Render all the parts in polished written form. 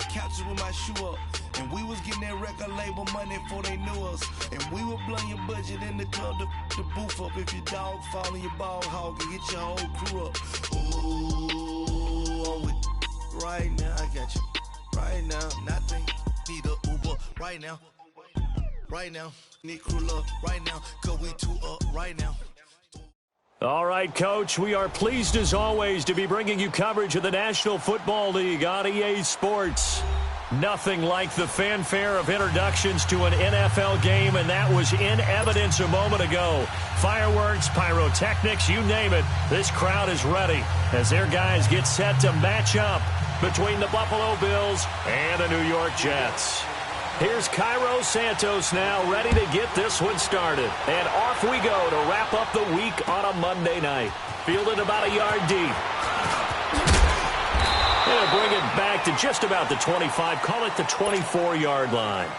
the couches with my shoe up. And we was getting that record label money before they knew us. And we were blowing your budget in the club to boof up. If your dog fall in your ball hog and get your whole crew up. Ooh, I'm with right now, I got you. Right now, nothing. Need a Uber right now. Right now, need crew love right now. Cause we two up right now. All right, Coach, we are pleased as always to be bringing you coverage of the National Football League on EA Sports. Nothing like the fanfare of introductions to an NFL game, and that was in evidence a moment ago. Fireworks, pyrotechnics, you name it. This crowd is ready as their guys get set to match up between the Buffalo Bills and the New York Jets. Here's Cairo Santos now, ready to get this one started. And off we go to wrap up the week on a Monday night. Fielded about a yard deep. He'll bring it back to just about the 25. Call it the 24-yard line.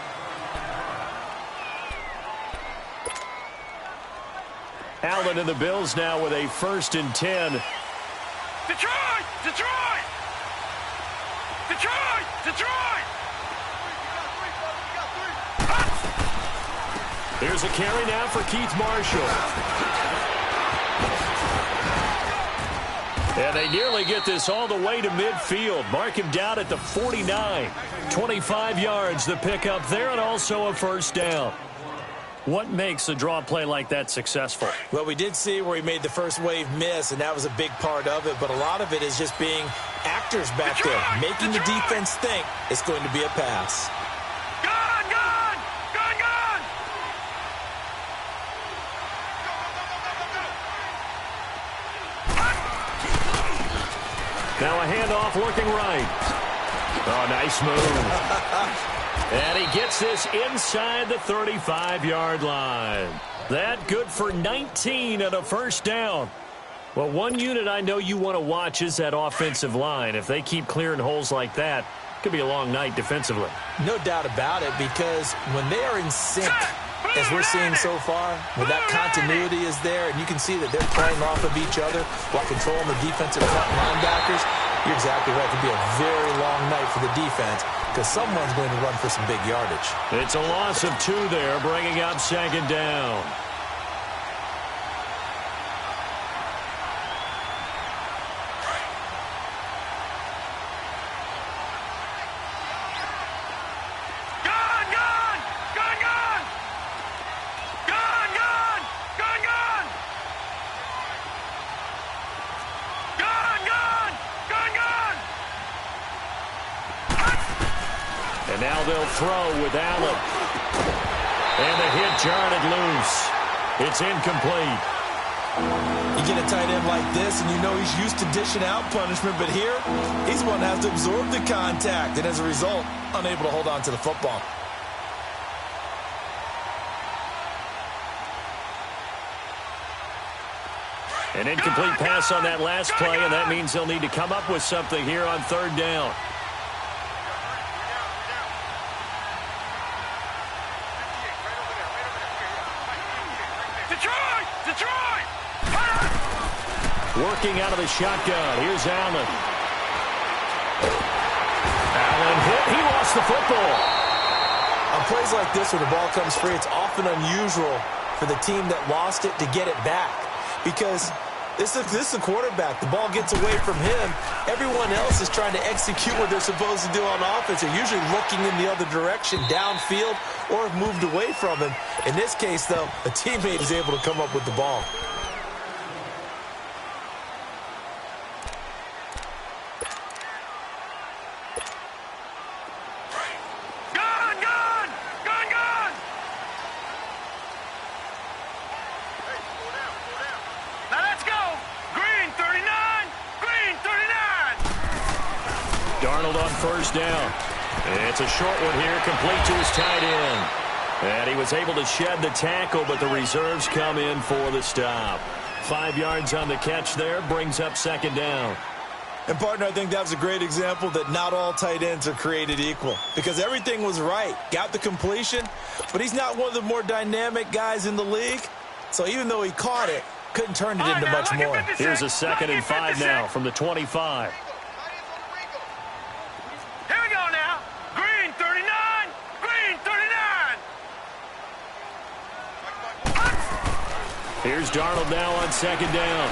Allen and the Bills now with a 1st and 10. Detroit! Detroit! Detroit! Detroit! There's a carry now for Keith Marshall. And they nearly get this all the way to midfield. Mark him down at the 49. 25 yards the pickup there, and also a 1st down. What makes a draw play like that successful? Well, we did see where he made the first wave miss, and that was a big part of it. But a lot of it is just being actors back there, making the defense think it's going to be a pass. Now a handoff looking right. Oh, nice move. And he gets this inside the 35-yard line. That good for 19 and a 1st down. Well, one unit I know you want to watch is that offensive line. If they keep clearing holes like that, it could be a long night defensively. No doubt about it, because when they are in sync, as we're seeing so far, where that continuity is there, and you can see that they're playing off of each other while controlling the defensive front linebackers, you're exactly right. It could be a very long night for the defense because someone's going to run for some big yardage. It's a loss of 2 there, bringing up 2nd down. And now they'll throw with Allen. And the hit jarred loose. It's incomplete. You get a tight end like this, and you know he's used to dishing out punishment, but here, he's one that has to absorb the contact, and as a result, unable to hold on to the football. An incomplete pass on that last play, and that means they'll need to come up with something here on 3rd down. Working out of the shotgun. Here's Allen. Allen hit. He lost the football. On plays like this, when the ball comes free, it's often unusual for the team that lost it to get it back. Because this is the quarterback. The ball gets away from him. Everyone else is trying to execute what they're supposed to do on offense. They're usually looking in the other direction, downfield, or have moved away from him. In this case, though, a teammate is able to come up with the ball. Darnold on 1st down. It's a short one here, complete to his tight end. And he was able to shed the tackle, but the reserves come in for the stop. 5 yards on the catch there, brings up 2nd down. And, partner, I think that was a great example that not all tight ends are created equal. Because everything was right. Got the completion, but he's not one of the more dynamic guys in the league. So even though he caught it, couldn't turn it into much more. Here's a 2nd and 5 now from the 25. Here we go now. Here's Darnold now on second down.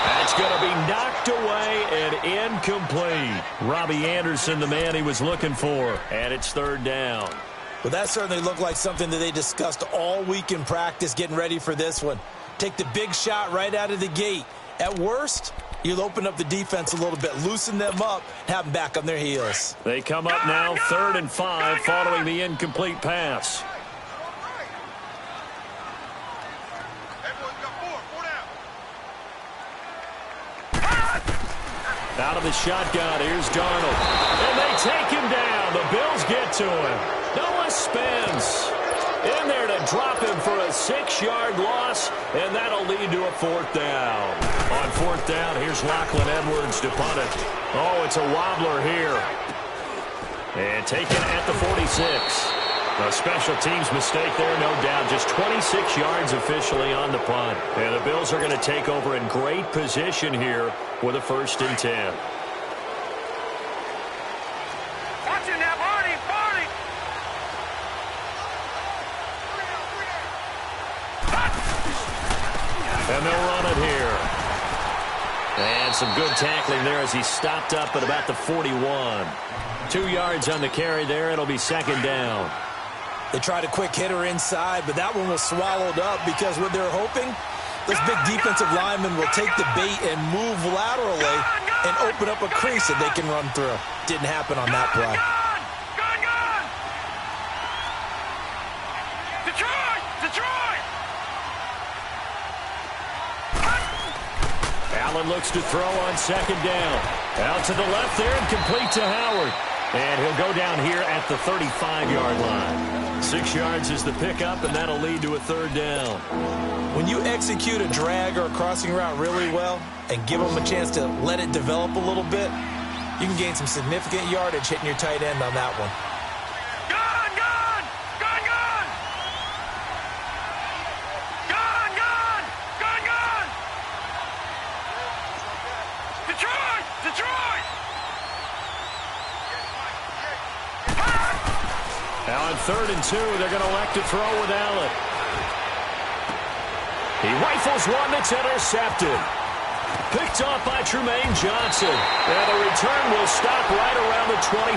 That's going to be knocked away and incomplete. Robbie Anderson, the man he was looking for. And it's third down. Well, that certainly looked like something that they discussed all week in practice getting ready for this one. Take the big shot right out of the gate. At worst, you'll open up the defense a little bit, loosen them up, have them back on their heels. They come up now, 3rd and 5, following the incomplete pass. Out of the shotgun, here's Darnold. And they take him down. The Bills get to him. Noah spins. In there to drop him for a 6-yard loss, and that'll lead to a 4th down. On 4th down, here's Lachlan Edwards to punt it. Oh, it's a wobbler here. And taken at the 46. A special teams mistake there, no doubt. Just 26 yards officially on the punt. And the Bills are going to take over in great position here with a 1st and 10. Watching that, Barney! And they'll run it here. And some good tackling there as he stopped up at about the 41. 2 yards on the carry there. It'll be 2nd down. They tried a quick hitter inside, but that one was swallowed up because what they're hoping, those big defensive linemen will take the bait and move laterally and open up a crease that they can run through. Didn't happen on that play. Detroit! Allen looks to throw on 2nd down. Out to the left there and complete to Howard. And he'll go down here at the 35-yard line. 6 yards is the pickup, and that'll lead to a 3rd down. When you execute a drag or a crossing route really well and give them a chance to let it develop a little bit, you can gain some significant yardage hitting your tight end on that one. Detroit! Now on 3rd and 2, they're going to elect to throw with Allen. He rifles one that's intercepted. Picked off by Trumaine Johnson. And the return will stop right around the 25.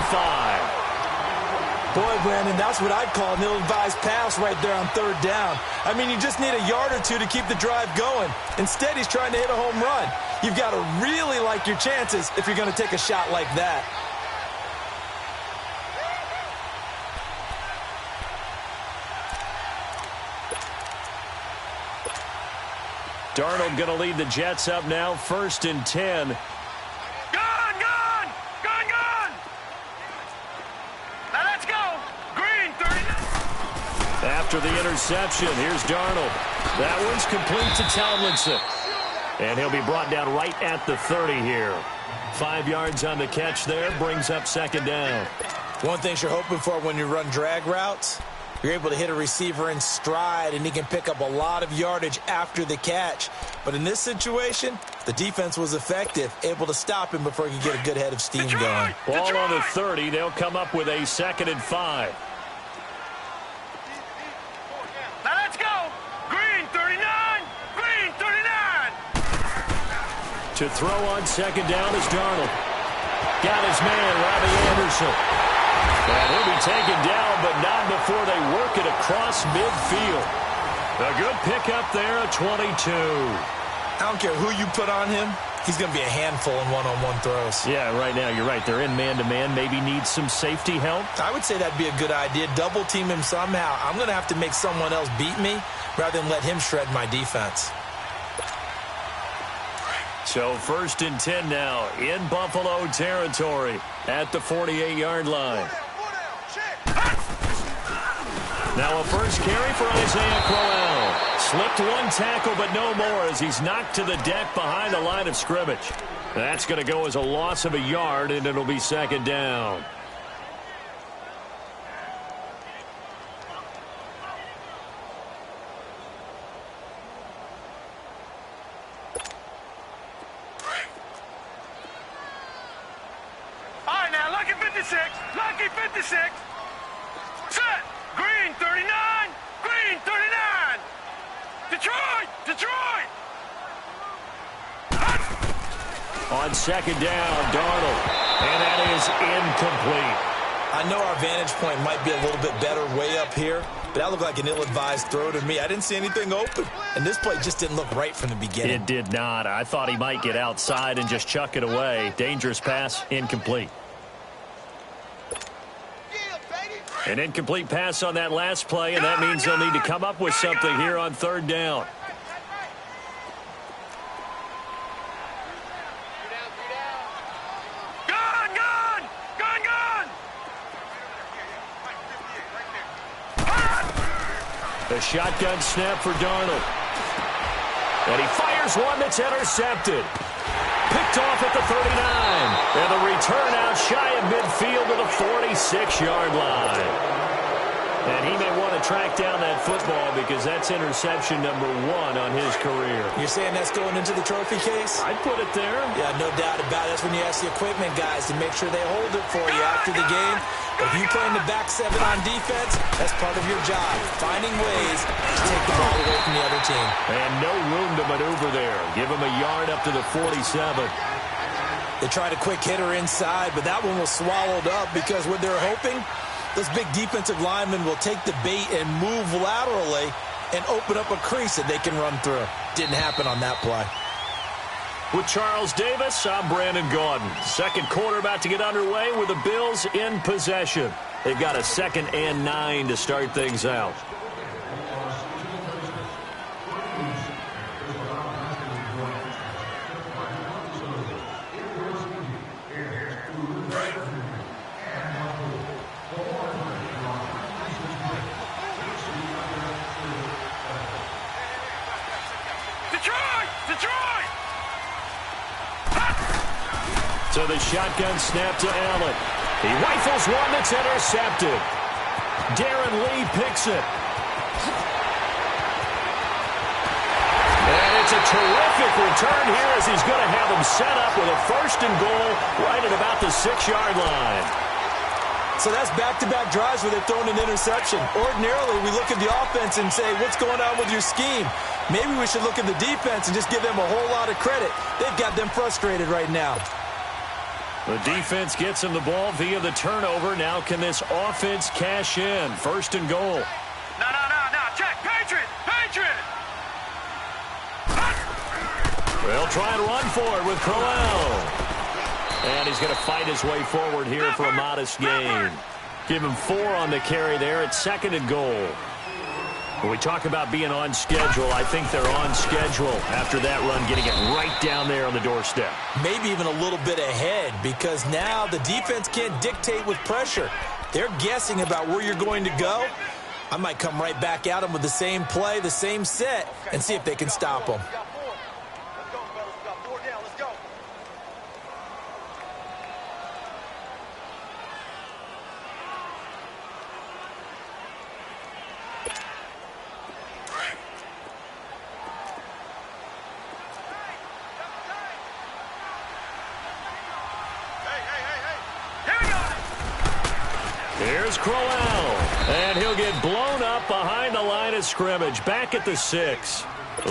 Boy, Brandon, that's what I'd call an ill-advised pass right there on 3rd down. I mean, you just need a yard or two to keep the drive going. Instead, he's trying to hit a home run. You've got to really like your chances if you're going to take a shot like that. Darnold going to lead the Jets up now, 1st and 10. Gone! Now let's go! Green, 39. After the interception, here's Darnold. That one's complete to Tomlinson. And he'll be brought down right at the 30 here. 5 yards on the catch there, brings up 2nd down. One thing you're hoping for when you run drag routes, you're able to hit a receiver in stride, and he can pick up a lot of yardage after the catch. But in this situation, the defense was effective, able to stop him before he could get a good head of steam going. Ball on the 30. They'll come up with a 2nd and 5. Now let's go! Green, 39! Green, 39! To throw on 2nd down is Darnold. Got his man, Robbie Anderson. And he'll be taken down, but not before they work it across midfield. A good pickup there, a 22. I don't care who you put on him. He's going to be a handful in one-on-one throws. Yeah, right now, you're right. They're in man-to-man. Maybe needs some safety help. I would say that'd be a good idea. Double team him somehow. I'm going to have to make someone else beat me rather than let him shred my defense. So 1st and 10 now in Buffalo territory at the 48-yard line. Now a first carry for Isaiah Crowell. Slipped one tackle, but no more as he's knocked to the deck behind the line of scrimmage. That's going to go as a loss of a yard, and it'll be 2nd down. All right, now, lucky 56. Lucky 56. Set. Green, 39. Green, 39. On second down, Darnold. And that is incomplete. I know our vantage point might be a little bit better way up here, but that looked like an ill-advised throw to me. I didn't see anything open, and this play just didn't look right from the beginning. It did not. I thought he might get outside and just chuck it away. Dangerous pass, incomplete. An incomplete pass on that last play, and that means they'll need to come up with something here on third down. The shotgun snap for Darnold. And he fires one that's intercepted. Picked off at the 39. And the return out shy of midfield to the 46-yard line. And he may want to track down that football because that's interception number 1 on his career. You're saying that's going into the trophy case? I'd put it there. Yeah, no doubt about it. That's when you ask the equipment guys to make sure they hold it for you after the game. But if you play in the back 7 on defense, that's part of your job, finding ways to take the ball away from the other team. And no room to maneuver there. Give him a yard up to the 47. They tried a quick hitter inside, but that one was swallowed up because what they're hoping, those big defensive linemen will take the bait and move laterally and open up a crease that they can run through. Didn't happen on that play. With Charles Davis, I'm Brandon Gaudin. Second quarter about to get underway with the Bills in possession. They've got a 2nd and 9 to start things out. So the shotgun snap to Allen. He rifles one that's intercepted. Darren Lee picks it. And it's a terrific return here as he's going to have him set up with a 1st and goal right at about the 6-yard line. So that's back-to-back drives where they've thrown an interception. Ordinarily, we look at the offense and say, what's going on with your scheme? Maybe we should look at the defense and just give them a whole lot of credit. They've got them frustrated right now. The defense gets him the ball via the turnover. Now can this offense cash in? 1st and goal. No. Check. Patriot. They'll try and run for it with Crowell. And he's going to fight his way forward here for a modest gain. Give him 4 on the carry there at 2nd and goal. When we talk about being on schedule, I think they're on schedule after that run, getting it right down there on the doorstep. Maybe even a little bit ahead because now the defense can't dictate with pressure. They're guessing about where you're going to go. I might come right back at them with the same play, the same set, and see if they can stop them. Here's Crowell, and he'll get blown up behind the line of scrimmage, back at the 6.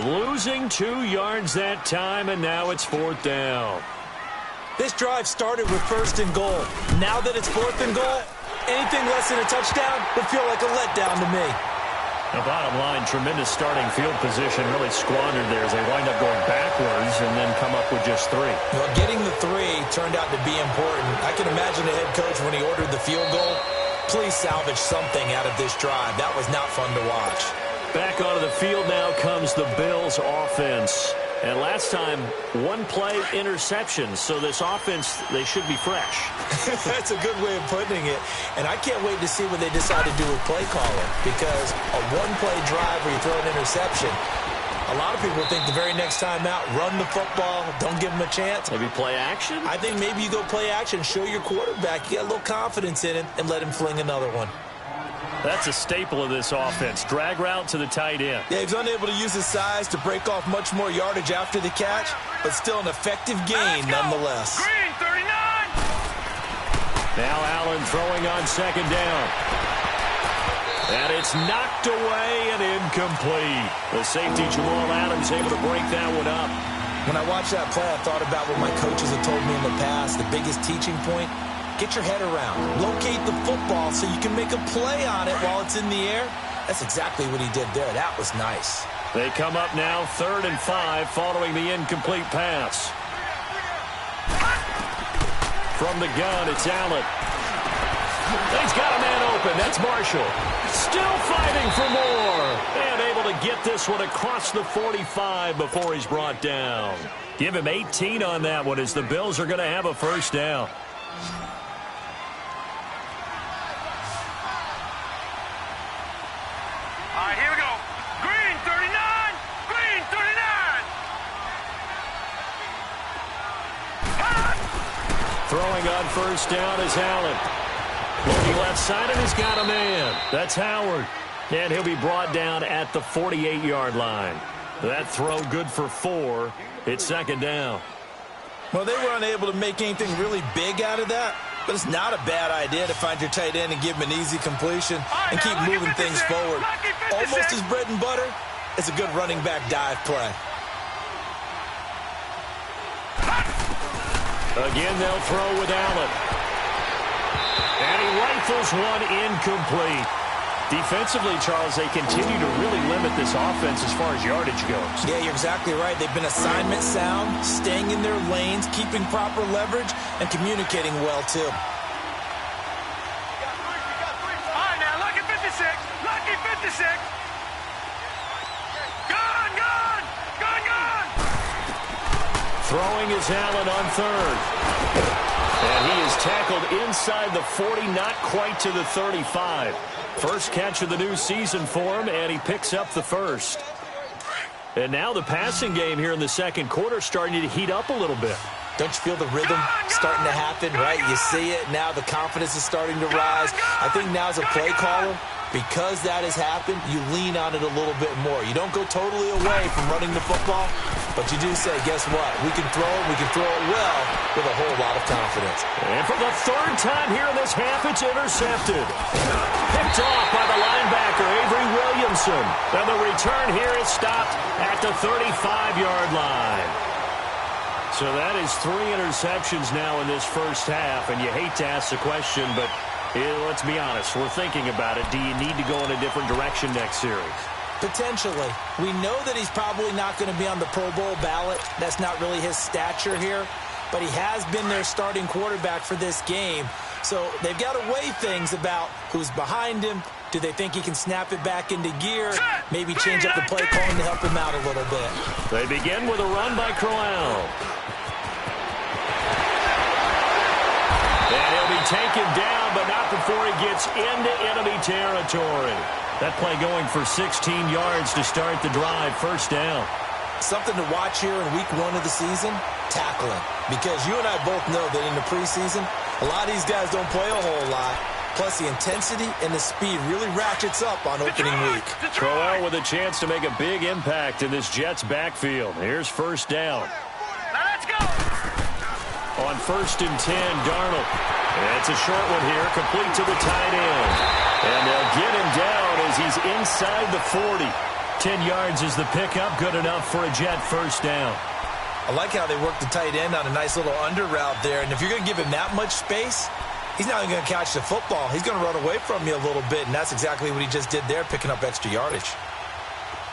Losing 2 yards that time, and now it's 4th down. This drive started with 1st and goal. Now that it's 4th and goal, anything less than a touchdown would feel like a letdown to me. The bottom line, tremendous starting field position, really squandered there as they wind up going backwards and then come up with just 3. Well, getting the 3 turned out to be important. I can imagine the head coach when he ordered the field goal. Please salvage something out of this drive. That was not fun to watch. Back onto the field now comes the Bills offense. And last time, 1-play interception. So this offense, they should be fresh. That's a good way of putting it. And I can't wait to see what they decide to do with play calling. Because a 1-play drive where you throw an interception, a lot of people think the very next time out, run the football, don't give them a chance. Maybe play action? I think maybe you go play action, show your quarterback, you get a little confidence in it, and let him fling another one. That's a staple of this offense. Drag route to the tight end. Yeah, he's unable to use his size to break off much more yardage after the catch, but still an effective gain nonetheless. Green, 39. Now Allen throwing on 2nd down. And it's knocked away and incomplete. The safety, Jamal Adams, able to break that one up. When I watched that play, I thought about what my coaches have told me in the past. The biggest teaching point, get your head around. Locate the football so you can make a play on it while it's in the air. That's exactly what he did there. That was nice. They come up now 3rd and 5 following the incomplete pass. From the gun, it's Allen. He's got a man open. That's Marshall. Still fighting for more. And able to get this one across the 45 before he's brought down. Give him 18 on that one as the Bills are going to have a first down. All right, here we go. Green 39. Green 39. Throwing on first down is Allen. Looking left side, and he's got a man. That's Howard. And he'll be brought down at the 48-yard line. That throw good for 4. It's 2nd down. Well, they were unable to make anything really big out of that, but it's not a bad idea to find your tight end and give him an easy completion and keep moving things forward. Almost his bread and butter. It's a good running back dive play. Again, they'll throw with Allen. And he rifles one incomplete. Defensively, Charles, they continue to really limit this offense as far as yardage goes. Yeah, you're exactly right. They've been assignment sound, staying in their lanes, keeping proper leverage, and communicating well, too. All right, now, lucky 56. Lucky 56. Gun, gun, gun, gun. Throwing is Allen on 3rd. And he is tackled inside the 40, not quite to the 35. First catch of the new season for him, and he picks up the first. And now the passing game here in the second quarter starting to heat up a little bit. Don't you feel the rhythm starting to happen, right? You see it. Now the confidence is starting to rise. I think now as a play caller, because that has happened, you lean on it a little bit more. You don't go totally away from running the football, but you do say, guess what? We can throw it well with a whole lot of confidence. And for the 3rd time here in this half, it's intercepted. Picked off by the linebacker, Avery Williamson. And the return here is stopped at the 35-yard line. So that is 3 interceptions now in this first half, and you hate to ask the question, but let's be honest, we're thinking about it. Do you need to go in a different direction next series? Potentially. We know that he's probably not going to be on the Pro Bowl ballot. That's not really his stature here. But he has been their starting quarterback for this game. So they've got to weigh things about who's behind him. Do they think he can snap it back into gear? Maybe change up the play calling to help him out a little bit. They begin with a run by Crowell. And he'll be taken down, but not before he gets into enemy territory. That play going for 16 yards to start the drive. First down. Something to watch here in week 1 of the season, tackling. Because you and I both know that in the preseason, a lot of these guys don't play a whole lot. Plus, the intensity and the speed really ratchets up on opening week. Crowell with a chance to make a big impact in this Jets backfield. Here's first down. Now let's go. On 1st and 10, Darnold. That's a short one here, complete to the tight end. And they'll get him down as he's inside the 40. 10 yards is the pickup, good enough for a Jet first down. I like how they work the tight end on a nice little under route there. And if you're going to give him that much space, he's not even going to catch the football. He's going to run away from you a little bit, and that's exactly what he just did there, picking up extra yardage.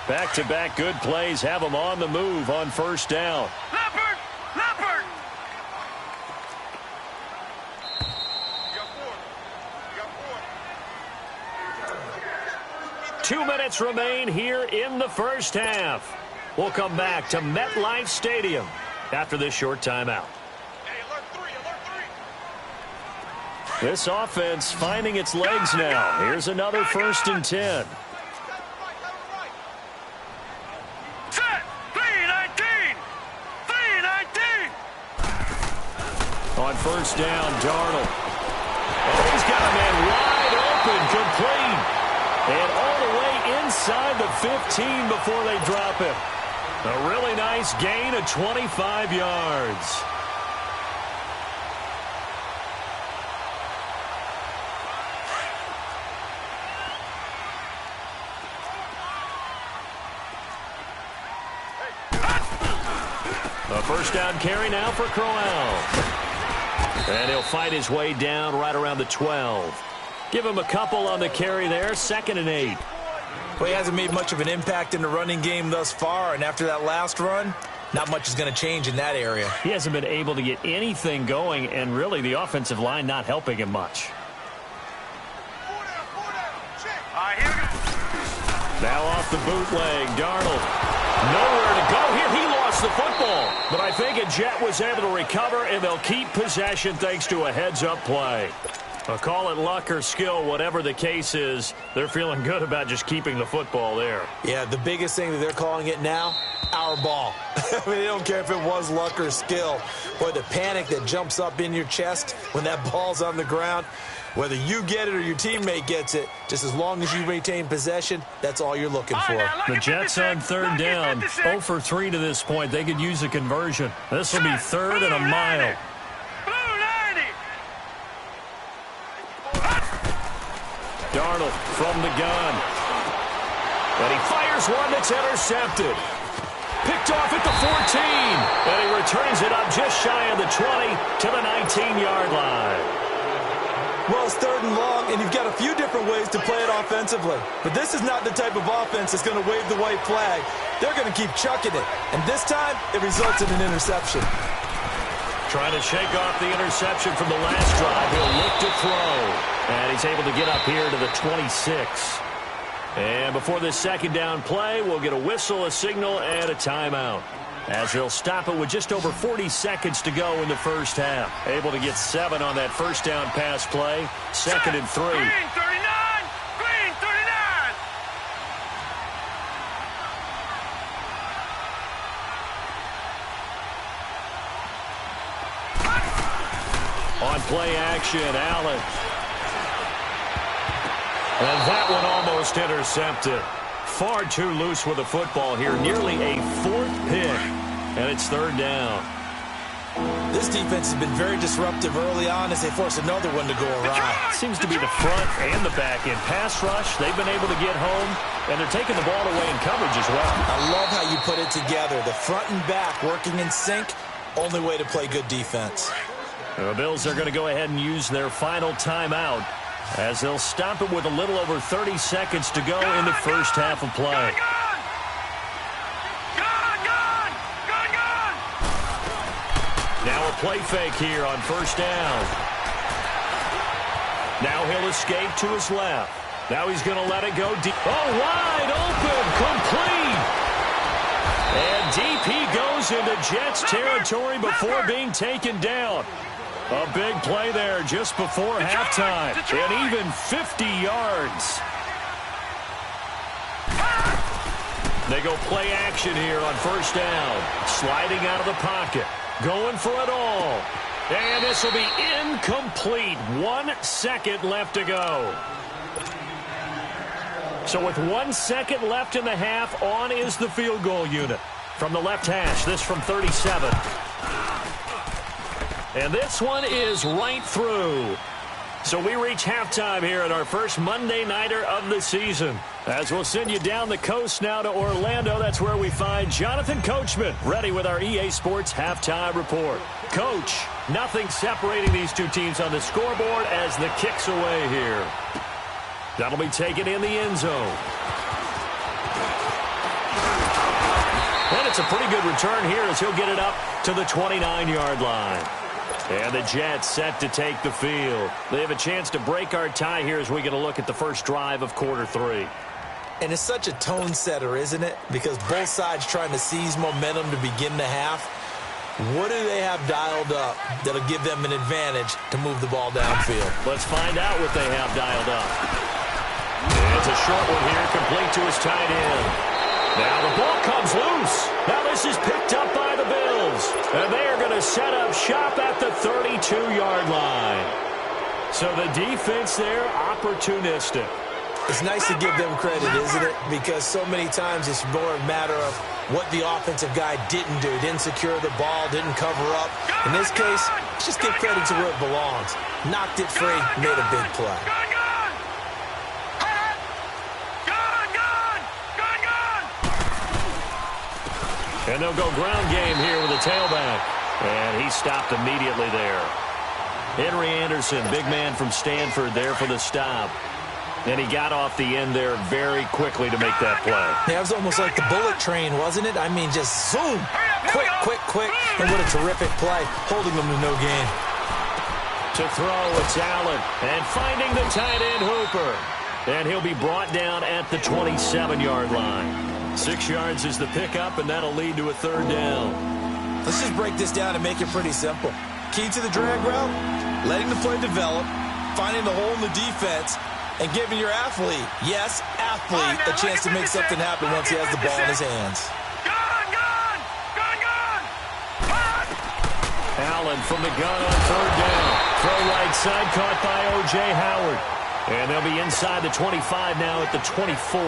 Back-to-back good plays have him on the move on first down. Leopard! Leopard! 2 minutes remain here in the first half. We'll come back to MetLife Stadium after this short timeout. This offense finding its legs now. Here's another 1st and 10. Set! 319! 319! On first down, Darnold. Oh, he's got a man wide open, complete. And all the way inside the 15 before they drop him. A really nice gain of 25 yards. First down carry now for Crowell. And he'll fight his way down right around the 12. Give him a couple on the carry there. 2nd and 8. Well, he hasn't made much of an impact in the running game thus far, and after that last run, not much is going to change in that area. He hasn't been able to get anything going, and really the offensive line not helping him much. Now off the bootleg, Darnold. Nowhere to go here. He lost the football. But I think a Jet was able to recover, and they'll keep possession thanks to a heads-up play. I'll call it luck or skill, whatever the case is. They're feeling good about just keeping the football there. Yeah, the biggest thing that they're calling it now, our ball. I mean, they don't care if it was luck or skill. Boy, the panic that jumps up in your chest when that ball's on the ground, whether you get it or your teammate gets it, just as long as you retain possession, that's all you're looking for. The Jets on 3rd down, 0 for 3 to this point. They could use a conversion. This will be 3rd and a mile. Darnold from the gun. And he fires one that's intercepted. Picked off at the 14. And he returns it up just shy of the 20 to the 19-yard line. Well, it's 3rd and long, and you've got a few different ways to play it offensively. But this is not the type of offense that's going to wave the white flag. They're going to keep chucking it. And this time, it results in an interception. Trying to shake off the interception from the last drive. He'll look to throw. And he's able to get up here to the 26. And before this 2nd down play, we'll get a whistle, a signal, and a timeout. As they'll stop it with just over 40 seconds to go in the first half. Able to get 7 on that first down pass play. 2nd and 3. Green 39! Green 39! On play action, Allen. And that one almost intercepted. Far too loose with the football here. Nearly a 4th pick. And it's 3rd down. This defense has been very disruptive early on as they force another one to go awry. Seems to be the front and the back end. Pass rush, they've been able to get home. And they're taking the ball away in coverage as well. I love how you put it together. The front and back working in sync. Only way to play good defense. The Bills are going to go ahead and use their final timeout as they'll stop it with a little over 30 seconds to go in the first half of play. Now a play fake here on 1st down. Now he'll escape to his left. Now he's going to let it go deep. Oh, wide open, complete. And DP goes into Jets territory before being taken down. A big play there just before halftime. And even 50 yards. They go play action here on 1st down. Sliding out of the pocket. Going for it all. And this will be incomplete. 1 second left to go. So with 1 second left in the half, on is the field goal unit. From the left hash, this from 37. And this one is right through. So we reach halftime here at our first Monday Nighter of the season. As we'll send you down the coast now to Orlando, that's where we find Jonathan Coachman, ready with our EA Sports Halftime Report. Coach, nothing separating these two teams on the scoreboard as the kick's away here. That'll be taken in the end zone. And it's a pretty good return here as he'll get it up to the 29-yard line. And the Jets set to take the field. They have a chance to break our tie here as we get a look at the first drive of quarter 3. And it's such a tone setter, isn't it? Because both sides trying to seize momentum to begin the half. What do they have dialed up that'll give them an advantage to move the ball downfield? Let's find out what they have dialed up. It's a short one here, complete to his tight end. Now the ball comes loose. Now this is picked up by the Bills. And they are going to set up shop at the 32-yard line. So the defense there, opportunistic. It's nice to give them credit, isn't it? Because so many times it's more a matter of what the offensive guy didn't do. Didn't secure the ball, didn't cover up. In this case, let's just give credit to where it belongs. Knocked it free, made a big play. And they'll go ground game here with a tailback. And he stopped immediately there. Henry Anderson, big man from Stanford, there for the stop. And he got off the end there very quickly to make that play. Yeah, it was almost like the bullet train, wasn't it? I mean, just zoom. Quick, quick, quick. And what a terrific play, holding them to no gain. To throw, it's Allen. And finding the tight end, Hooper. And he'll be brought down at the 27-yard line. 6 yards is the pickup, and that'll lead to a third down. Let's just break this down and make it pretty simple. Key to the drag route, letting the play develop, finding the hole in the defense, and giving your athlete, yes, athlete, a chance to make something happen once he has the ball in his hands. Allen from the gun on third down. Throw right side, caught by O.J. Howard. And they'll be inside the 25 now at the 24.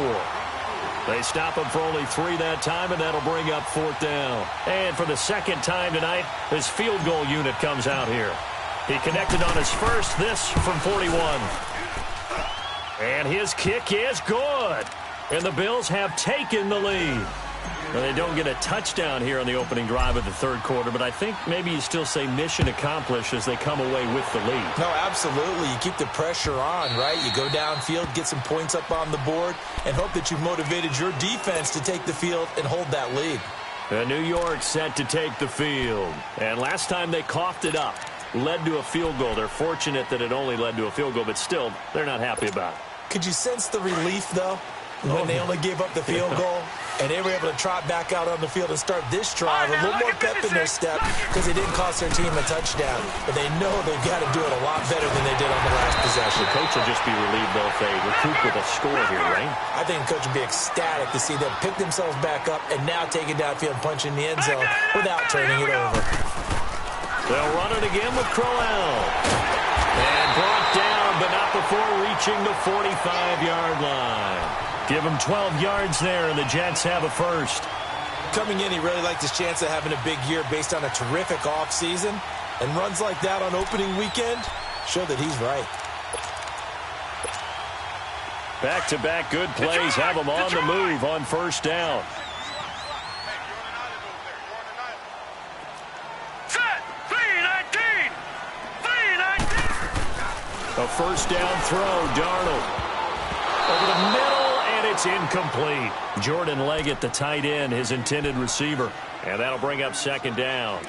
They stop him for only 3 that time, and that'll bring up fourth down. And for the second time tonight, his field goal unit comes out here. He connected on his first, this from 41. And his kick is good. And the Bills have taken the lead. Now, they don't get a touchdown here on the opening drive of the third quarter, but I think maybe you still say mission accomplished as they come away with the lead. No, absolutely. You keep the pressure on, right? You go downfield, get some points up on the board, and hope that you've motivated your defense to take the field and hold that lead. And New York set to take the field. And last time they coughed it up, led to a field goal. They're fortunate that it only led to a field goal, but still, they're not happy about it. Could you sense the relief, though, when they only gave up the field goal? And they were able to trot back out on the field and start this drive a little more pep in their step because it didn't cost their team a touchdown. But they know they've got to do it a lot better than they did on the last possession. The coach will just be relieved, though, if they recoup with a score here, right? I think the coach would be ecstatic to see them pick themselves back up and now take it downfield and punch in the end zone without turning it over. They'll run it again with Crowell. And brought down, but not before reaching the 45-yard line. Give him 12 yards there, and the Jets have a first. Coming in, he really liked his chance of having a big year based on a terrific offseason. And runs like that on opening weekend show that he's right. Back-to-back good plays have him on the move on first down. A first down throw, Darnold. Over the middle, and it's incomplete. Jordan Leggett, the tight end, his intended receiver. And that'll bring up second down.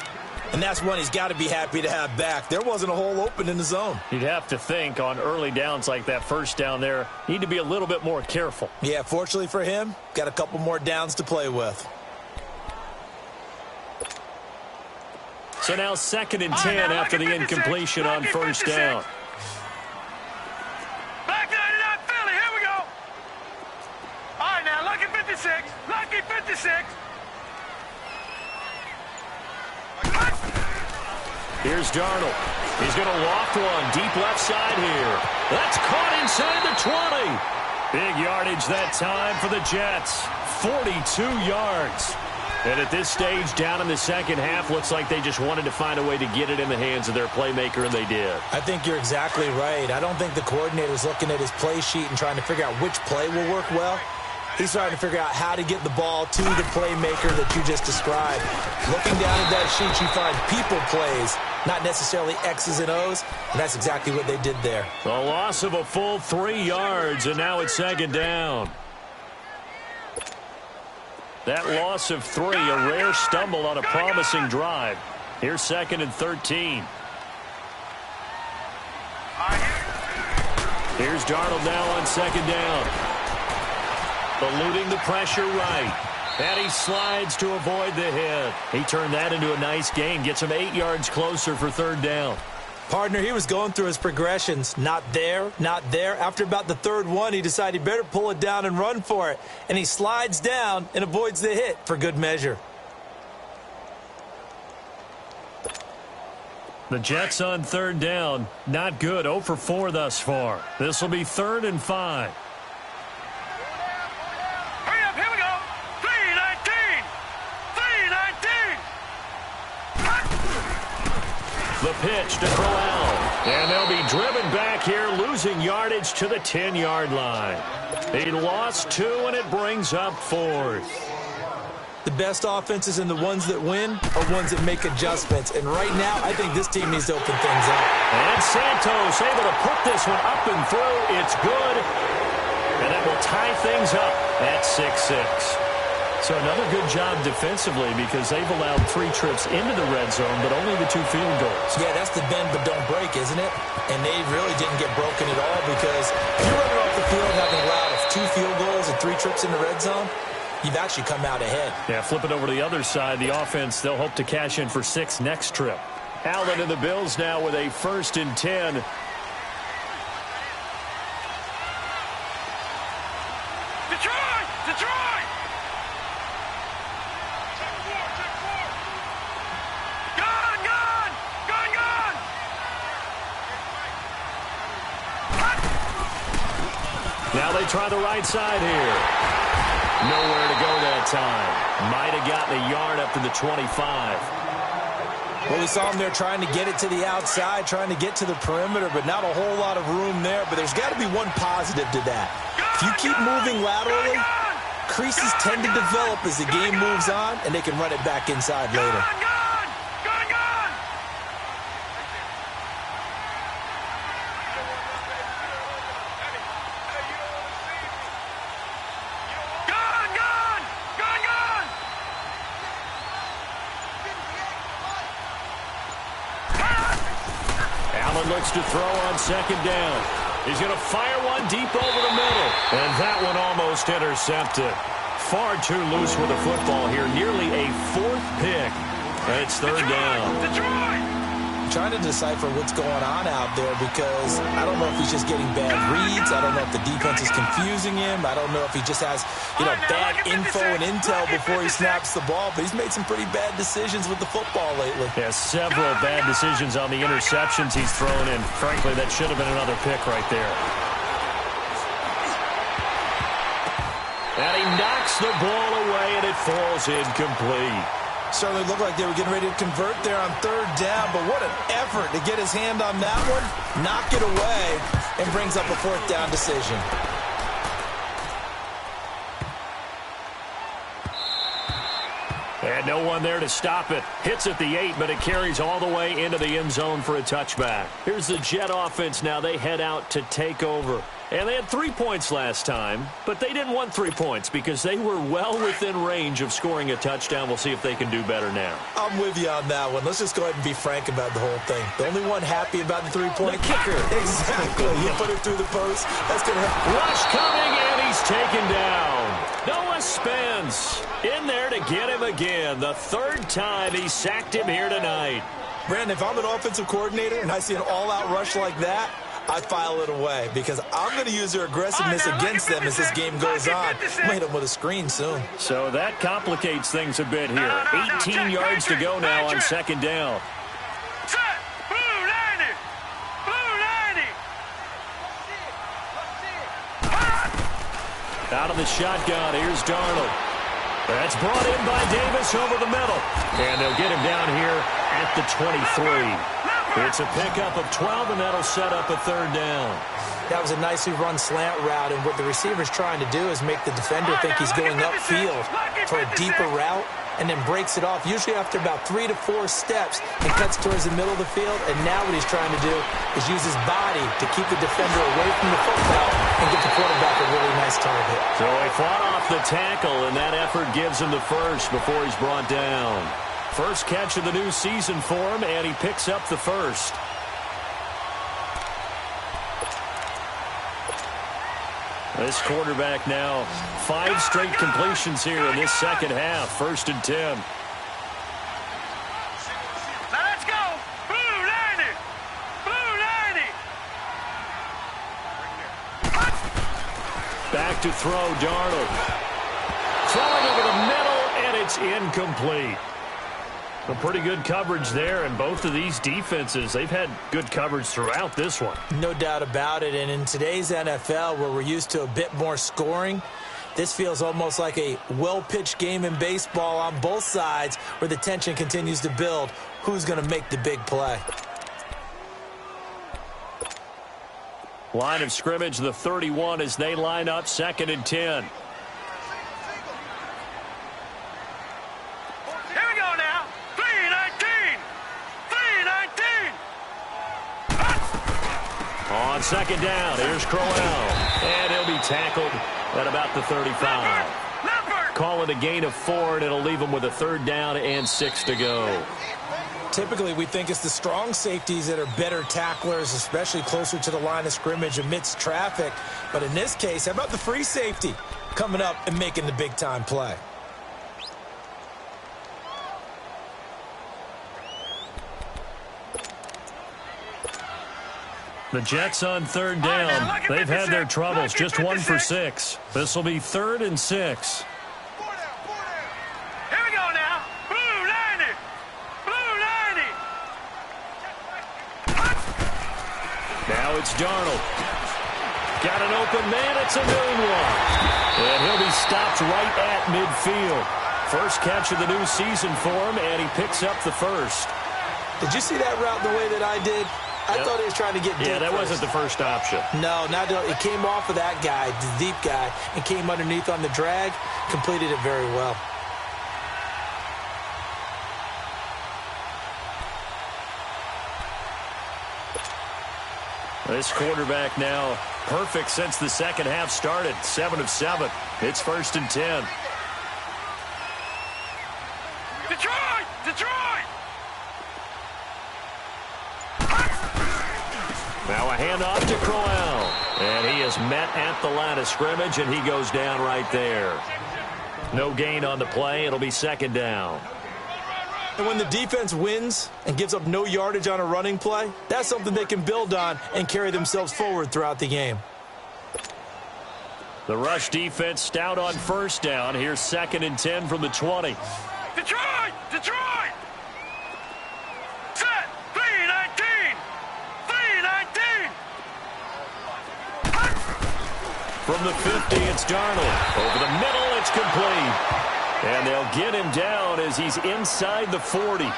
And that's one he's got to be happy to have back. There wasn't a hole open in the zone. You'd have to think on early downs like that first down there, need to be a little bit more careful. Yeah, fortunately for him, got a couple more downs to play with. So now 2nd and 10 after the incompletion on first down. Lucky 56. Here's Darnold. He's going to loft one deep left side here. That's caught inside the 20. Big yardage that time for the Jets. 42 yards. And at this stage, down in the second half, looks like they just wanted to find a way to get it in the hands of their playmaker, and they did. I think you're exactly right. I don't think the coordinator's looking at his play sheet and trying to figure out which play will work well. He's trying to figure out how to get the ball to the playmaker that you just described. Looking down at that sheet, you find people plays, not necessarily X's and O's, and that's exactly what they did there. A loss of a full 3 yards, and now it's second down. That loss of 3, a rare stumble on a promising drive. Here's 2nd and 13. Here's Darnold now on second down. Eluding the pressure right. And he slides to avoid the hit. He turned that into a nice gain. Gets him 8 yards closer for third down. Partner, he was going through his progressions. Not there, not there. After about the third one, he decided he better pull it down and run for it. And he slides down and avoids the hit for good measure. The Jets on third down. Not good. 0 for 4 thus far. This will be 3rd and 5. The pitch to Crowell. And they'll be driven back here, losing yardage to the 10-yard line. He lost 2, and it brings up 4th. The best offenses and the ones that win are ones that make adjustments. And right now, I think this team needs to open things up. And Santos able to put this one up and through. It's good. And that will tie things up at 6-6. So another good job defensively because they've allowed 3 trips into the red zone, but only the 2 field goals. Yeah, that's the bend but don't break, isn't it? And they really didn't get broken at all because if you're running off the field having allowed 2 field goals and 3 trips in the red zone, you've actually come out ahead. Yeah, flip it over to the other side. The offense, they'll hope to cash in for 6 next trip. Allen and the Bills now with a 1st and 10. Detroit! Detroit! Gun! Gun! Gun! Gun! Now they try the right side here. Nowhere to go that time. Might have gotten a yard up to the 25. Well, we saw him there trying to get it to the outside, trying to get to the perimeter, but not a whole lot of room there. But there's got to be one positive to that. If you keep moving laterally, creases tend to develop as the game moves on, and they can run it back inside later. Looks to throw on 2nd down. He's going to fire one deep over the middle. And that one almost intercepted. Far too loose with the football here. Nearly a 4th pick. And it's 3rd down. Detroit! I'm trying to decipher what's going on out there because I don't know if he's just getting bad reads. I don't know if the defense is confusing him. I don't know if he just has, bad info and intel before he snaps the ball. But he's made some pretty bad decisions with the football lately. Yeah, several bad decisions on the interceptions he's thrown in. Frankly, that should have been another pick right there. And he knocks the ball away, and it falls incomplete. Certainly looked like they were getting ready to convert there on 3rd down, but what an effort to get his hand on that one, knock it away, and brings up a 4th down decision. And no one there to stop it. Hits at the 8, but it carries all the way into the end zone for a touchback. Here's the Jet offense now. They head out to take over. And they had 3 points last time, but they didn't want 3 points because they were well within range of scoring a touchdown. We'll see if they can do better now. I'm with you on that one. Let's just go ahead and be frank about the whole thing. The only one happy about the 3-point kicker. Exactly. You put it through the post. That's going to help. Rush coming, and he's taken down. Noah Spence in there to get him again. The 3rd time he sacked him here tonight. Brandon, if I'm an offensive coordinator and I see an all-out rush like that, I file it away because I'm going to use their aggressiveness against them as this game goes on. Might hit them with a screen soon. So that complicates things a bit here. 18 yards to go now on 2nd down. Set! Blue 90! Blue 90! Out of the shotgun, here's Darnold. That's brought in by Davis over the middle. And they'll get him down here at the 23. It's a pickup of 12, and that'll set up a 3rd down. That was a nicely run slant route, and what the receiver's trying to do is make the defender think he's going upfield for a deeper route, and then breaks it off, usually after about 3 to 4 steps, and cuts towards the middle of the field. And now what he's trying to do is use his body to keep the defender away from the football and get the quarterback a really nice target. So he fought off the tackle, and that effort gives him the 1st before he's brought down. First catch of the new season for him, and he picks up the 1st. This quarterback now 5 straight completions here in this 2nd half. 1st and 10. Now let's go! Blue 90! Blue 90! Back to throw, Darnold. Throwing over the middle, and it's incomplete. A pretty good coverage there, and both of these defenses, they've had good coverage throughout this one. No doubt about it, and in today's NFL, where we're used to a bit more scoring, this feels almost like a well-pitched game in baseball on both sides where the tension continues to build. Who's going to make the big play? Line of scrimmage, the 31, as they line up 2nd and 10. On second down, here's Crowell. And he'll be tackled at about the 35. Call it a gain of 4, and it'll leave him with a third down and 6 to go. Typically, we think it's the strong safeties that are better tacklers, especially closer to the line of scrimmage amidst traffic. But in this case, how about the free safety coming up and making the big-time play? The Jets on third down. They've had their troubles, just 1 for 6. This will be 3rd and 6. Here we go now. Blue 90. Blue 90. Now it's Darnold. Got an open man. It's a noon one. And he'll be stopped right at midfield. First catch of the new season for him, and he picks up the first. Did you see that route the way that I did? I thought he was trying to get deep. Yeah, that wasn't the first option. No, it came off of that guy, the deep guy, and came underneath on the drag. Completed it very well. This quarterback now perfect since the second half started. 7 of 7. It's 1st and 10. Detroit! Detroit! Now a handoff to Crowell. And he is met at the line of scrimmage, and he goes down right there. No gain on the play. It'll be 2nd down. And when the defense wins and gives up no yardage on a running play, that's something they can build on and carry themselves forward throughout the game. The rush defense stout on 1st down. Here's 2nd and 10 from the 20. Detroit! Detroit! Set! 319! 319! From the 50, it's Darnold. Over the middle, it's complete. And they'll get him down as he's inside the 40.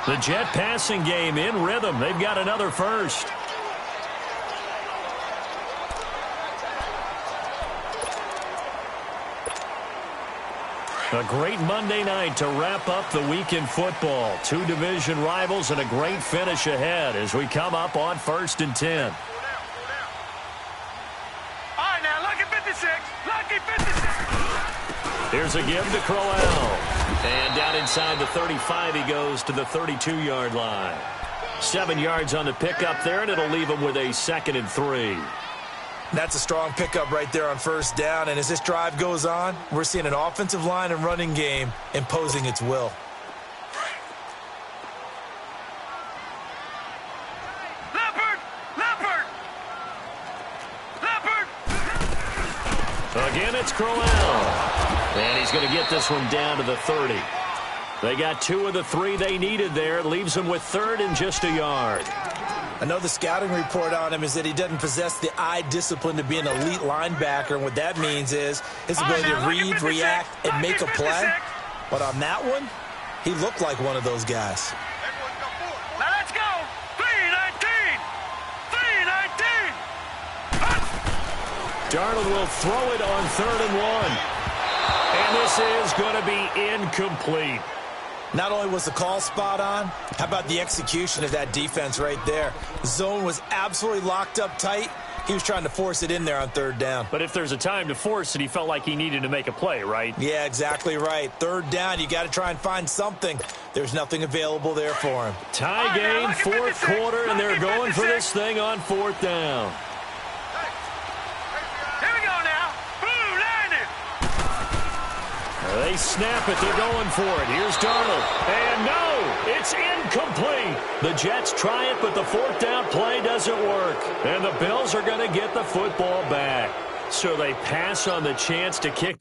The Jet passing game in rhythm. They've got another first. A great Monday night to wrap up the week in football. 2 division rivals and a great finish ahead as we come up on 1st and 10. All right, now, lucky 56. Lucky 56. Here's a give to Crowell. And down inside the 35, he goes to the 32-yard line. 7 yards on the pickup there, and it'll leave him with a 2nd and 3. That's a strong pickup right there on 1st down. And as this drive goes on, we're seeing an offensive line and running game imposing its will. Leopard! Leopard! Leopard! Again, it's Crowell. And he's going to get this one down to the 30. They got 2 of the 3 they needed there. It leaves them with 3rd and just a yard. I know the scouting report on him is that he doesn't possess the eye discipline to be an elite linebacker, and what that means is his ability to read, react, and make a play. But on that one, he looked like one of those guys. Now let's go! 319! 319! Darnold will throw it on 3rd and 1. And this is going to be incomplete. Not only was the call spot on, how about the execution of that defense right there? The zone was absolutely locked up tight. He was trying to force it in there on 3rd down. But if there's a time to force it, he felt like he needed to make a play, right? Yeah, exactly right. 3rd down, you got to try and find something. There's nothing available there for him. Tie game, 4th quarter, and they're going for this thing on 4th down. Here we go now. Blue 90. They snap it. They're going for it. Here's Darnold. And no, it's incomplete. The Jets try it, but the 4th down play doesn't work. And the Bills are going to get the football back. So they pass on the chance to kick.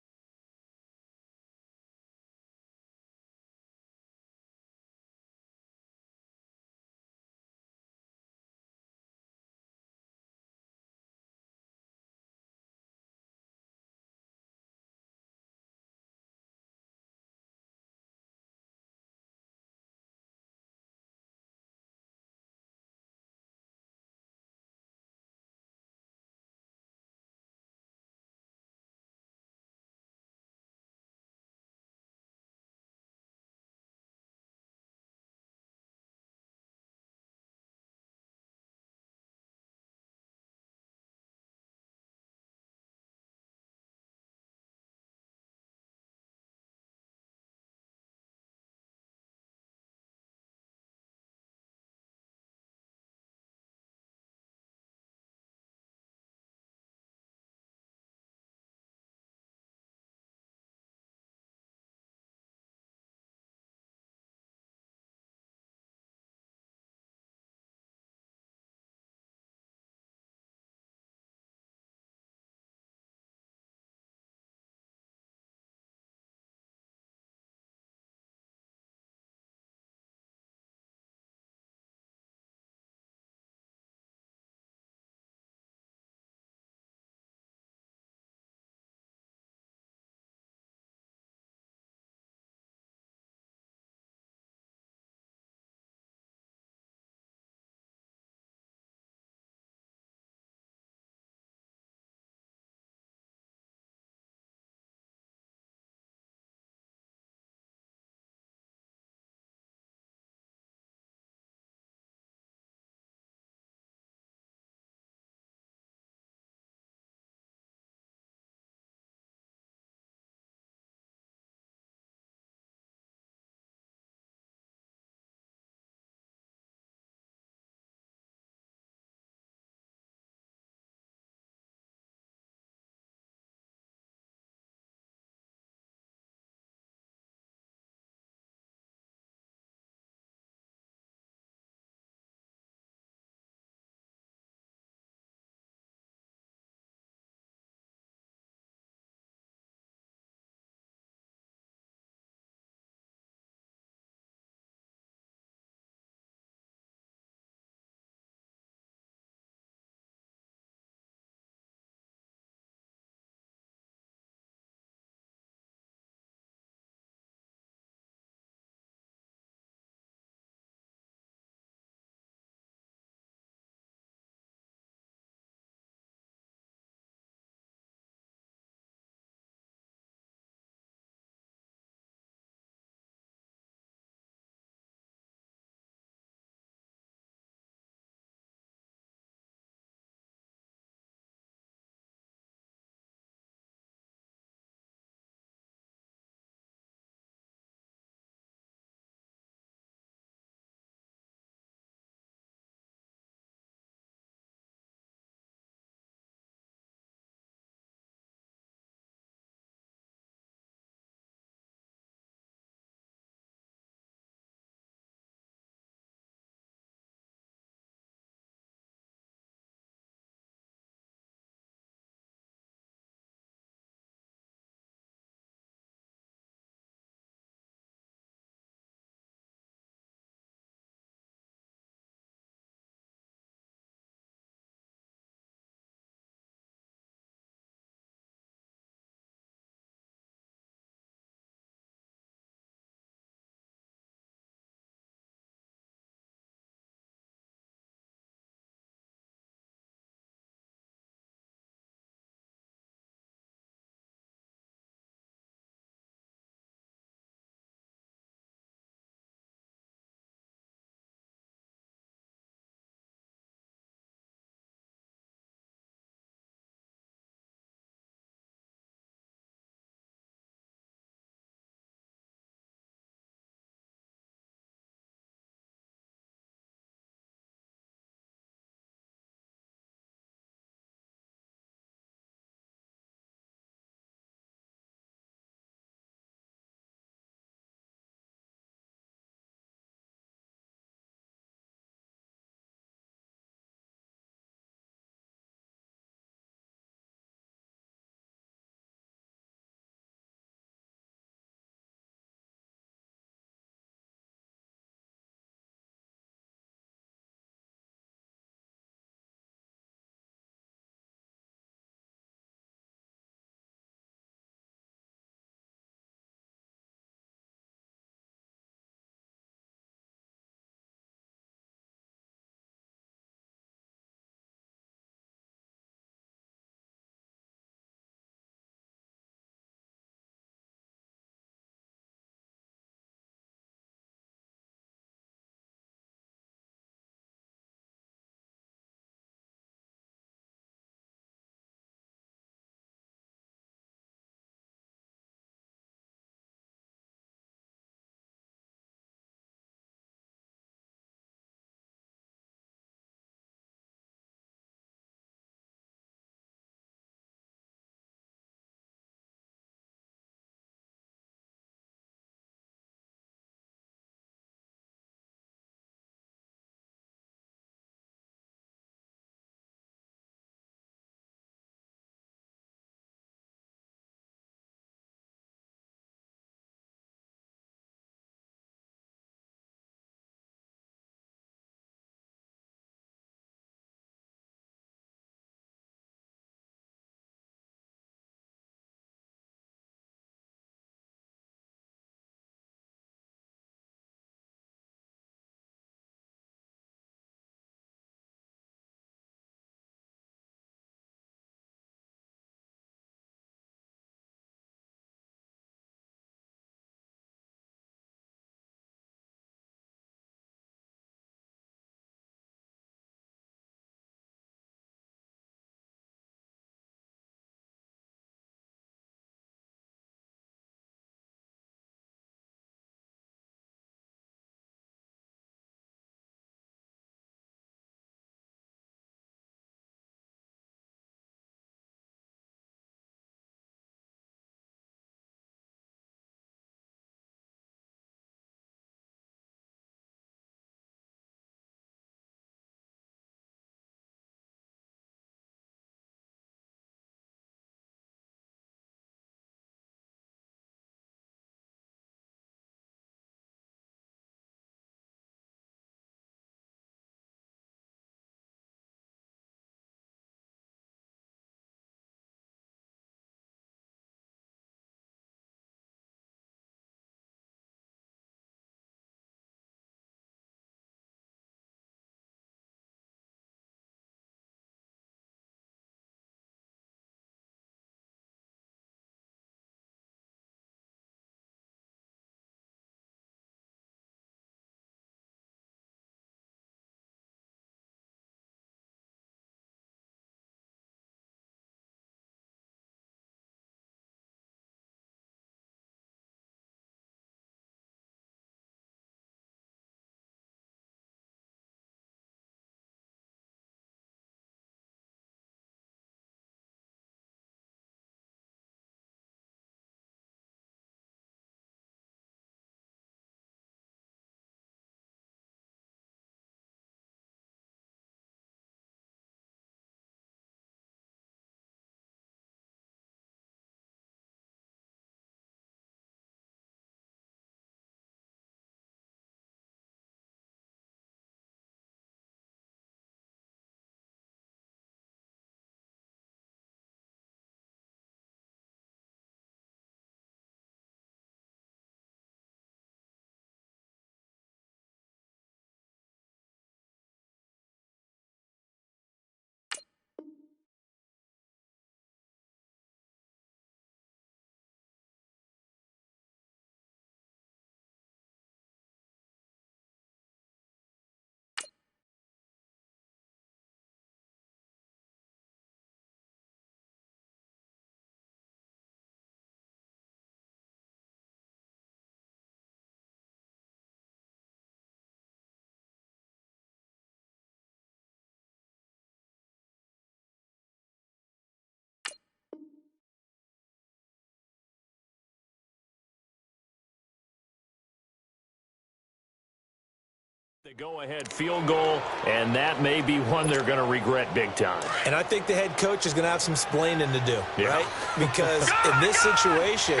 Go-ahead field goal, and that may be one they're going to regret big time. And I think the head coach is going to have some explaining to do, right? Because in this situation,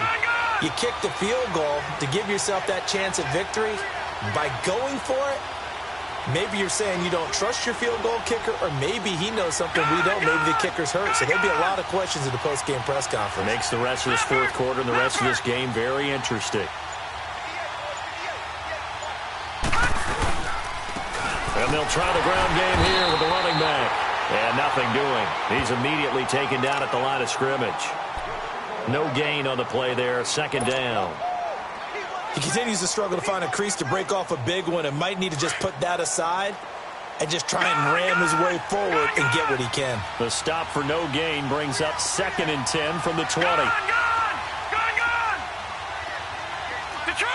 you kick the field goal to give yourself that chance at victory. By going for it, maybe you're saying you don't trust your field goal kicker, or maybe he knows something we don't. Maybe the kicker's hurt. So there'll be a lot of questions at the post-game press conference. Makes the rest of this fourth quarter and the rest of this game very interesting. And they'll try the ground game here with the running back. And nothing doing. He's immediately taken down at the line of scrimmage. No gain on the play there. Second down. He continues to struggle to find a crease to break off a big one and might need to just put that aside and just try and ram his way forward and get what he can. The stop for no gain brings up 2nd and 10 from the 20. Gone! Detroit!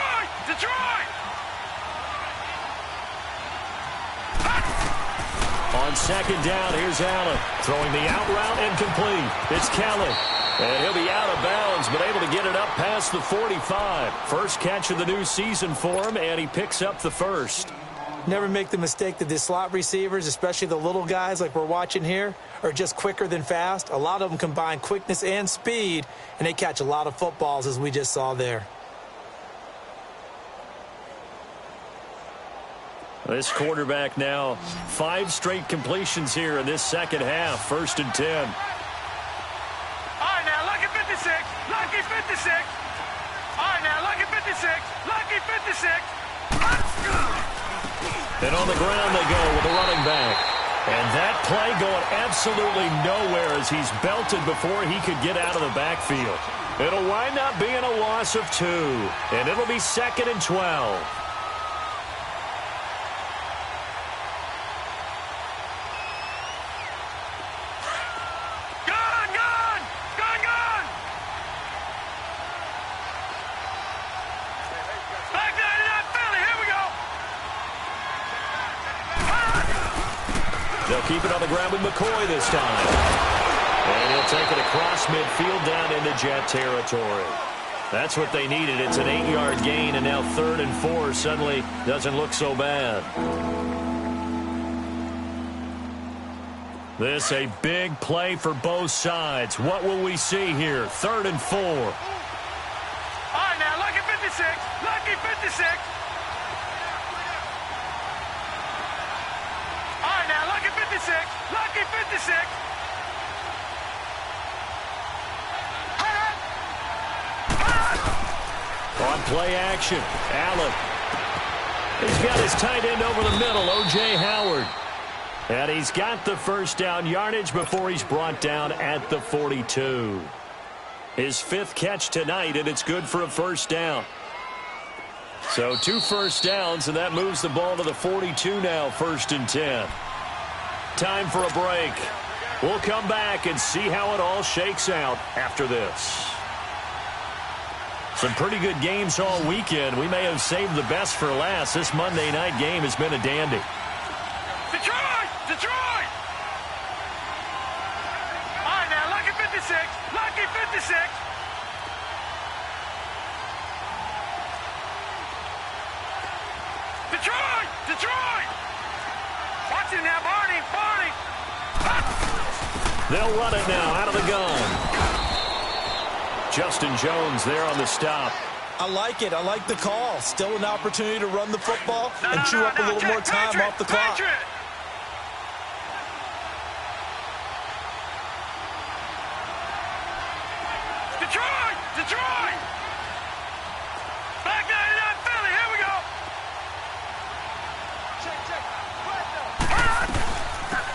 On second down, here's Allen. Throwing the out route incomplete. It's Kelly. And he'll be out of bounds, but able to get it up past the 45. First catch of the new season for him, and he picks up the first. Never make the mistake that the slot receivers, especially the little guys like we're watching here, are just quicker than fast. A lot of them combine quickness and speed, and they catch a lot of footballs, as we just saw there. This quarterback now 5 straight completions here in this second half. 1st and 10. All right, now, lucky 56. Lucky 56. All right, now, lucky 56. Lucky 56. And on the ground they go with the running back. And that play going absolutely nowhere as he's belted before he could get out of the backfield. It'll wind up being a loss of 2. And it'll be 2nd and 12. They'll keep it on the ground with McCoy this time. And he'll take it across midfield down into Jet territory. That's what they needed. It's an 8-yard gain, and now 3rd and 4 suddenly doesn't look so bad. This a big play for both sides. What will we see here? 3rd and 4. All right, now, lucky 56. Lucky 56. Lucky 56. On play action, Allen. He's got his tight end over the middle, O.J. Howard. And he's got the first down yardage before he's brought down at the 42. His 5th catch tonight, and it's good for a first down. So 2 first downs, and that moves the ball to the 42 now, 1st and 10. Time for a break. We'll come back and see how it all shakes out after this. Some pretty good games all weekend. We may have saved the best for last. This Monday night game has been a dandy. Detroit! Detroit! All right, now, lucky 56. Lucky 56. Detroit! Detroit! Watch it now, Barney! Barney! They'll run it now out of the gun. Justin Jones there on the stop. I like it. I like the call. Still an opportunity to run the football and chew up a little more time off the clock. Detroit! Detroit! Back 99 Philly. Here we go.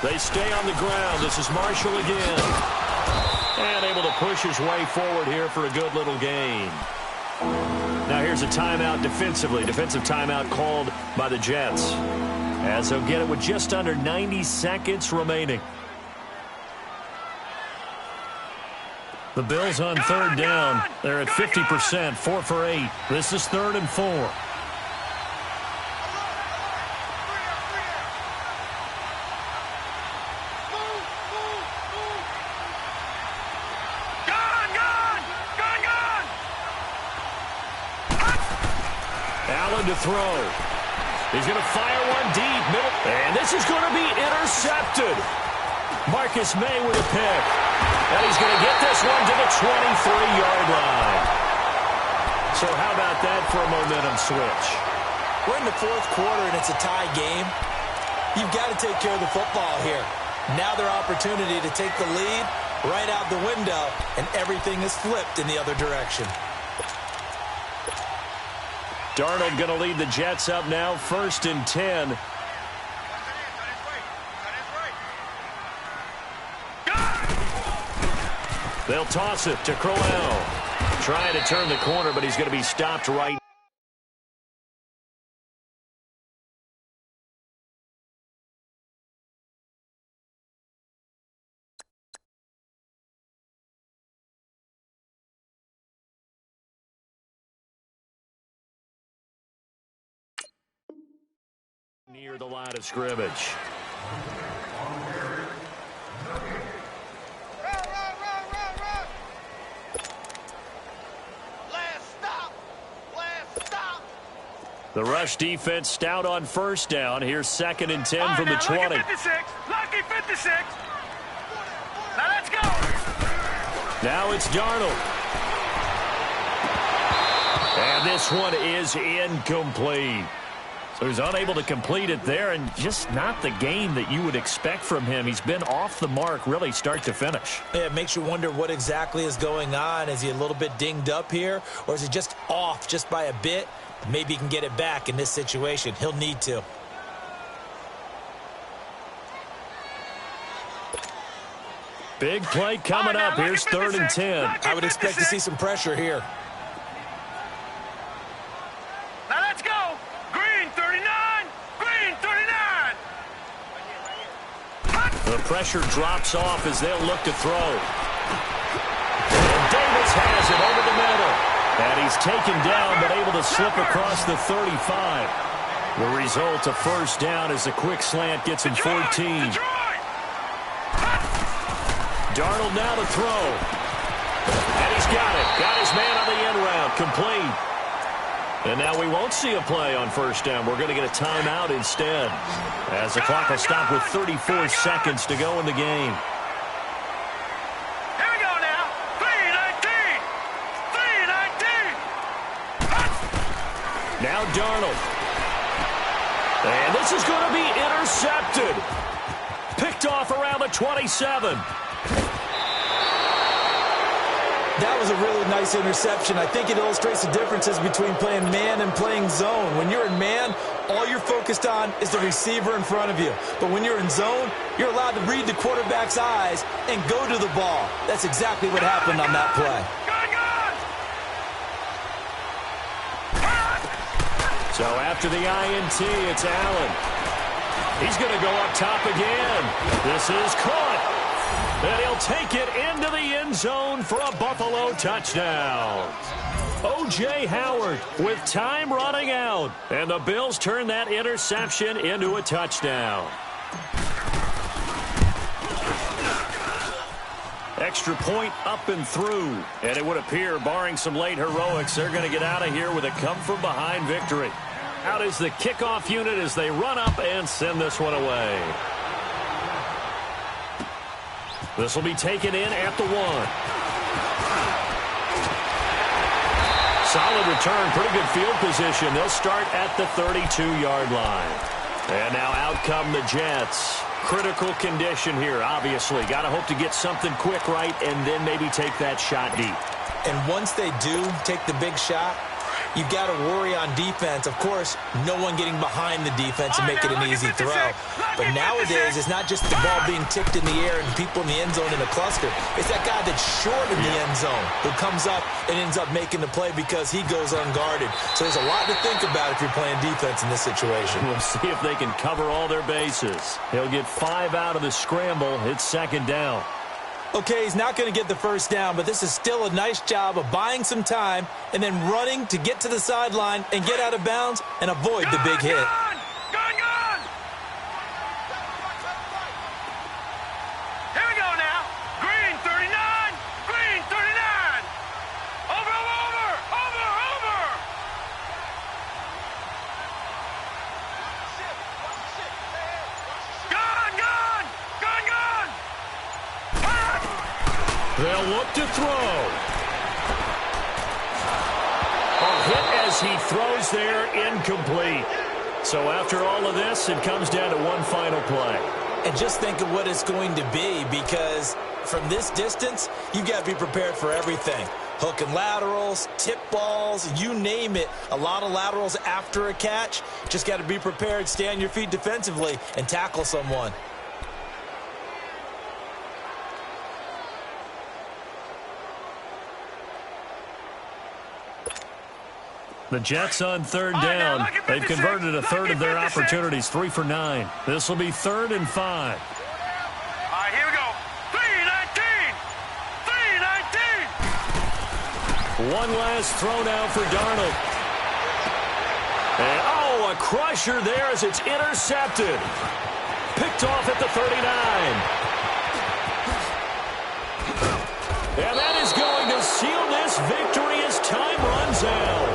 They stay on the ground. This is Marshall again. And able to push his way forward here for a good little gain. Now here's a timeout defensively. Defensive timeout called by the Jets. As they'll get it with just under 90 seconds remaining. The Bills on 3rd down. They're at 50%, 4 for 8. This is 3rd and 4. To throw. He's going to fire one deep. Middle. And this is going to be intercepted. Marcus May with a pick. And he's going to get this one to the 23-yard line. So how about that for a momentum switch? We're in the fourth quarter, and it's a tie game. You've got to take care of the football here. Now their opportunity to take the lead right out the window, and everything is flipped in the other direction. Darnold going to lead the Jets up now, 1st and 10. They'll toss it to Crowell. Trying to turn the corner, but he's going to be stopped right. Near the line of scrimmage. The rush defense stout on 1st down. Here's 2nd and 10 from the 20. Lucky 56. Lucky 56. Now let's go. Now it's Darnold. And this one is incomplete. So he's unable to complete it there, and just not the game that you would expect from him. He's been off the mark really start to finish. Yeah, it makes you wonder what exactly is going on. Is he a little bit dinged up here, or is he just off just by a bit? Maybe he can get it back in this situation. He'll need to. Big play coming up. Here's 3rd and 10. I would expect to see some pressure here. Now let's go. Green 39. Green 39. The pressure drops off as they'll look to throw. And Davis has it over the middle. And he's taken down but able to slip across the 35. The result, a 1st down as the quick slant gets him 14. Darnold now to throw. And he's got it. Got his man on the end round. Complete. And now we won't see a play on 1st down. We're going to get a timeout instead, as the clock will stop with 34 seconds to go in the game. Here we go now. 3-19. 3-19. Now Darnold. And this is going to be intercepted. Picked off around the 27. That was a really nice interception. I think it illustrates the differences between playing man and playing zone. When you're in man, all you're focused on is the receiver in front of you. But when you're in zone, you're allowed to read the quarterback's eyes and go to the ball. That's exactly what happened on that play. So after the INT, it's Allen. He's going to go up top again. This is caught. And he'll take it into the end zone for a Buffalo touchdown. O.J. Howard with time running out. And the Bills turn that interception into a touchdown. Extra point up and through. And it would appear, barring some late heroics, they're going to get out of here with a come-from-behind victory. Out is the kickoff unit as they run up and send this one away. This will be taken in at the 1. Solid return, pretty good field position. They'll start at the 32-yard line. And now out come the Jets. Critical condition here, obviously. Got to hope to get something quick right and then maybe take that shot deep. And once they do take the big shot, you've got to worry on defense. Of course, no one getting behind the defense and make it an easy throw. But nowadays, it's not just the ball being tipped in the air and people in the end zone in a cluster. It's that guy that's short in the end zone who comes up and ends up making the play because he goes unguarded. So there's a lot to think about if you're playing defense in this situation. We'll see if they can cover all their bases. He'll get 5 out of the scramble. It's 2nd down. Okay, he's not going to get the 1st down, but this is still a nice job of buying some time and then running to get to the sideline and get out of bounds and avoid the big hit. Here we go now. Green 39. Green 39. Over. They'll look to throw. A hit as he throws there, incomplete. So after all of this, it comes down to one final play. And just think of what it's going to be, because from this distance, you've got to be prepared for everything. Hook and laterals, tip balls, you name it. A lot of laterals after a catch. Just got to be prepared, stay on your feet defensively, and tackle someone. The Jets on third down. They've converted a third of their opportunities, 3 for 9. This will be 3rd and 5. All right, here we go. 3-19. 3-19. One last throw now for Darnold. And, a crusher there as it's intercepted. Picked off at the 39. And that is going to seal this victory as time runs out.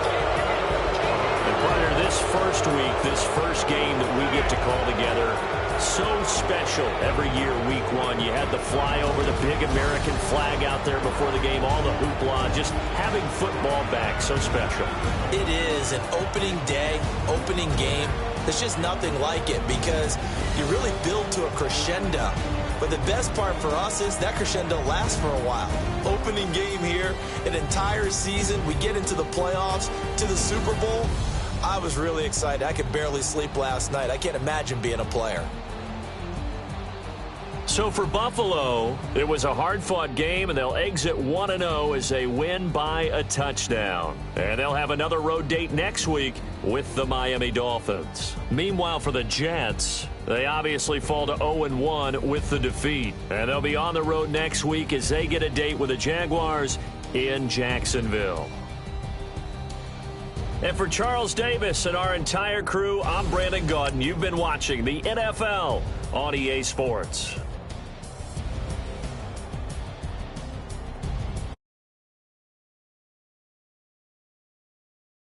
This first week, this first game that we get to call together, so special every year, week 1. You had the flyover, the big American flag out there before the game, all the hoopla, just having football back, so special. It is an opening day, opening game. There's just nothing like it because you really build to a crescendo. But the best part for us is that crescendo lasts for a while. Opening game here, an entire season, we get into the playoffs, to the Super Bowl. I was really excited. I could barely sleep last night. I can't imagine being a player. So for Buffalo, it was a hard-fought game, and they'll exit 1-0 as they win by a touchdown. And they'll have another road date next week with the Miami Dolphins. Meanwhile, for the Jets, they obviously fall to 0-1 with the defeat. And they'll be on the road next week as they get a date with the Jaguars in Jacksonville. And for Charles Davis and our entire crew, I'm Brandon Gaudin. You've been watching the NFL on EA Sports.